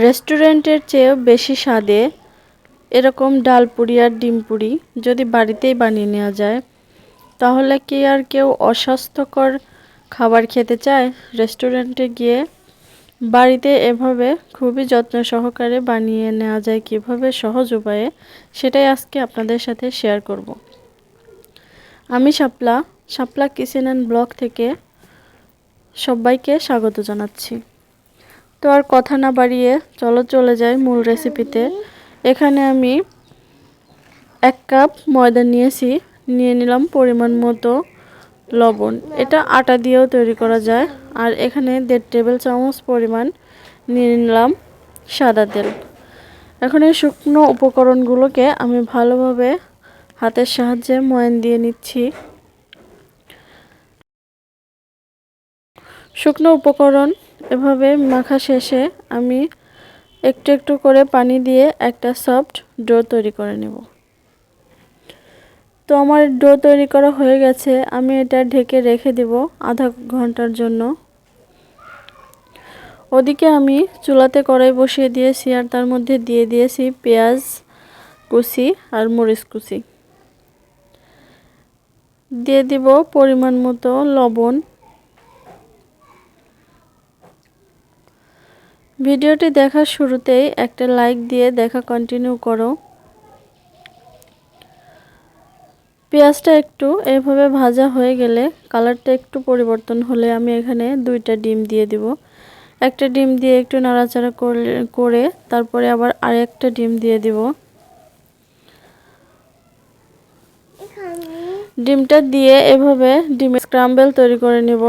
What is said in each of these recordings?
রেস্টুরেন্টের চেয়েও বেশি স্বাদে এরকম ডাল পুরি আর ডিম পুরি যদি বাড়িতেই বানিয়ে নেওয়া যায়, তাহলে কি আর কেউ অস্বাস্থ্যকর খাবার খেতে চায়? রেস্টুরেন্টে গিয়ে বাড়িতে এভাবে খুবই যত্ন সহকারে বানিয়ে নেওয়া যায় কিভাবে সহজ উপায়ে, সেটাই আজকে আপনাদের সাথে শেয়ার করব। আমি শাপলা কিচেন অ্যান্ড ব্লগ থেকে সবাইকে স্বাগত জানাচ্ছি। তো আর কথা না বাড়িয়ে চলে যাই মূল রেসিপিতে। এখানে আমি 1 কাপ ময়দা নিয়ে নিলাম পরিমাণ মতো লবণ। এটা আটা দিয়েও তৈরি করা যায়। আর এখানে 1.5 টেবিল চামচ পরিমাণ নিয়ে নিলাম সাদা তেল। এখন এই শুকনো উপকরণগুলোকে আমি ভালোভাবে হাতের সাহায্যে ময়ান দিয়ে নিচ্ছি। শুকনো উপকরণ এভাবে মাখা শেষে আমি একটু একটু করে পানি দিয়ে একটা সফট ডো তৈরি করে নেব। তো আমার ডো তৈরি করা হয়ে গেছে, আমি এটা ঢেকে রেখে দেব আধা ঘন্টার জন্য। ওদিকে আমি চুলাতে কড়াই বসিয়ে দিয়েছি আর তার মধ্যে দিয়ে দিয়েছি পেঁয়াজ কুচি আর মরিচ কুচি। দিয়ে দিব পরিমাণ মতো লবণ। ভিডিওটি দেখার শুরুতেই একটা লাইক দিয়ে দেখা কন্টিনিউ করো। পেঁয়াজটা একটু এভাবে ভাজা হয়ে গেলে, কালারটা একটু পরিবর্তন হলে আমি এখানে 2টা ডিম দিয়ে দিব। একটা ডিম দিয়ে একটু নাড়াচাড়া করে তারপরে আবার আরেকটা ডিম দিয়ে দিব। ডিমটা দিয়ে এভাবে ডিমের স্ক্রাম্বল তৈরি করে নেব।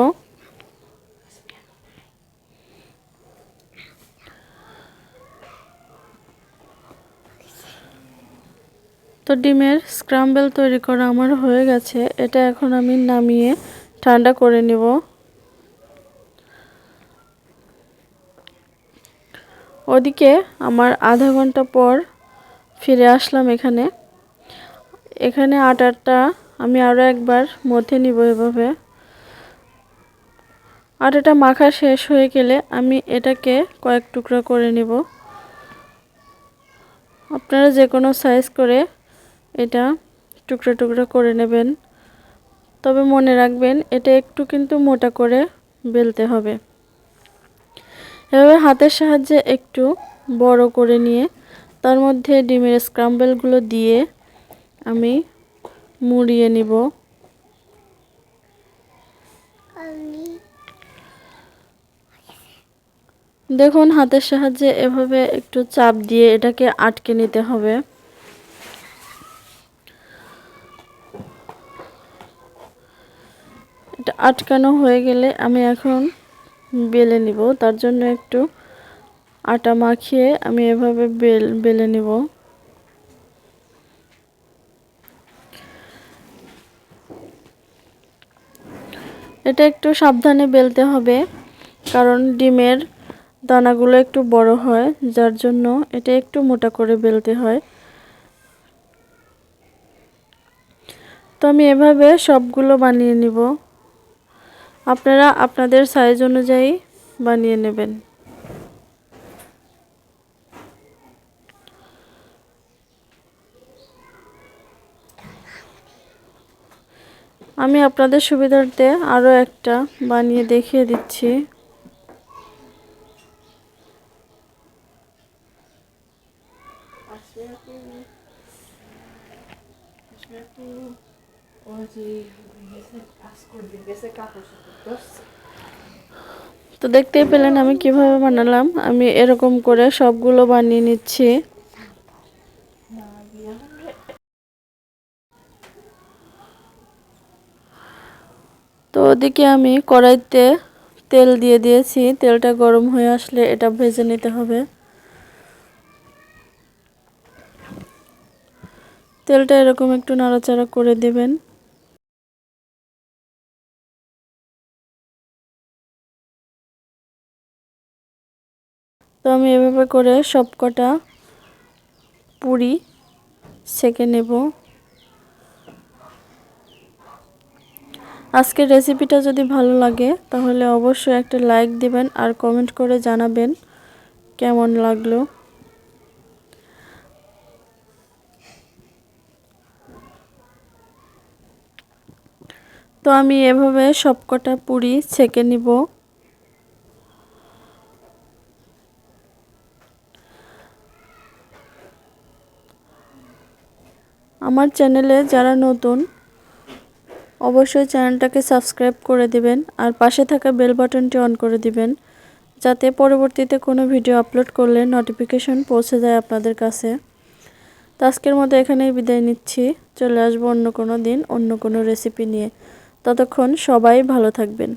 তো ডিমের স্ক্রাম্বল তৈরি করা আমার হয়ে গেছে। এটা এখন আমি নামিয়ে ঠান্ডা করে নেব। ওদিকে আমার আধা ঘন্টা পর ফিরে আসলাম এখানে আটাটা আমি আরও একবার মথে নিব। এভাবে আটাটা মাখা শেষ হয়ে গেলে আমি এটাকে কয়েক টুকরা করে নেব। আপনারা যে কোনো সাইজ করে এটা টুকরা টুকরা করে নেবেন, তবে মনে রাখবেন এটা একটু কিন্তু মোটা করে বেলতে হবে। এভাবে হাতের সাহায্যে একটু বড় করে নিয়ে তার মধ্যে ডিমের স্ক্রাম্বলগুলো দিয়ে আমি মুড়িয়ে নিব। দেখুন হাতের সাহায্যে এভাবে একটু চাপ দিয়ে এটাকে আটকে নিতে হবে। এটা আটকানো হয়ে গেলে আমি এখন বেলে নিব। তার জন্য একটু আটা মাখিয়ে আমি এভাবে বেলে নিব। এটা একটু সাবধানে বেলতে হবে, কারণ ডিমের দানাগুলো একটু বড় হয়, যার জন্য এটা একটু মোটা করে বেলতে হয়। তো আমি এভাবে সবগুলো বানিয়ে নিব। আপনারা আপনাদের সাইজ অনুযায়ী বানিয়ে নেবেন। আমি আপনাদের সুবিধার্থে আরও একটা বানিয়ে দেখিয়ে দিচ্ছি। তো দেখতেই পেলেন আমি কিভাবে বানালাম। আমি এরকম করে সবগুলো বানিয়ে নিচ্ছি। তো ওদিকে আমি কড়াইতে তেল দিয়ে দিয়েছি। তেলটা গরম হয়ে আসলে এটা ভেজে নিতে হবে। তেলটা এরকম একটু নাড়াচাড়া করে দেবেন। তো আমি এভাবে করে সবকটা পুরি সেঁকে নেব। আজকের রেসিপিটা যদি ভালো লাগে তাহলে অবশ্যই একটা লাইক দিবেন আর কমেন্ট করে জানাবেন কেমন লাগলো। তো আমি এভাবে সবকটা পুরি ছেঁকে নিব। আমার চ্যানেলে যারা নতুন অবশ্যই চ্যানেলটাকে সাবস্ক্রাইব করে দিবেন আর পাশে থাকা বেল বাটনটি অন করে দিবেন, যাতে পরবর্তীতে কোনো ভিডিও আপলোড করলে নোটিফিকেশন পৌঁছে যায় আপনাদের কাছে। তো আজকের মতো এখানেই বিদায় নিচ্ছি। চলে আসবো অন্য কোনো দিন অন্য কোনো রেসিপি নিয়ে। ততক্ষণ সবাই ভালো থাকবেন।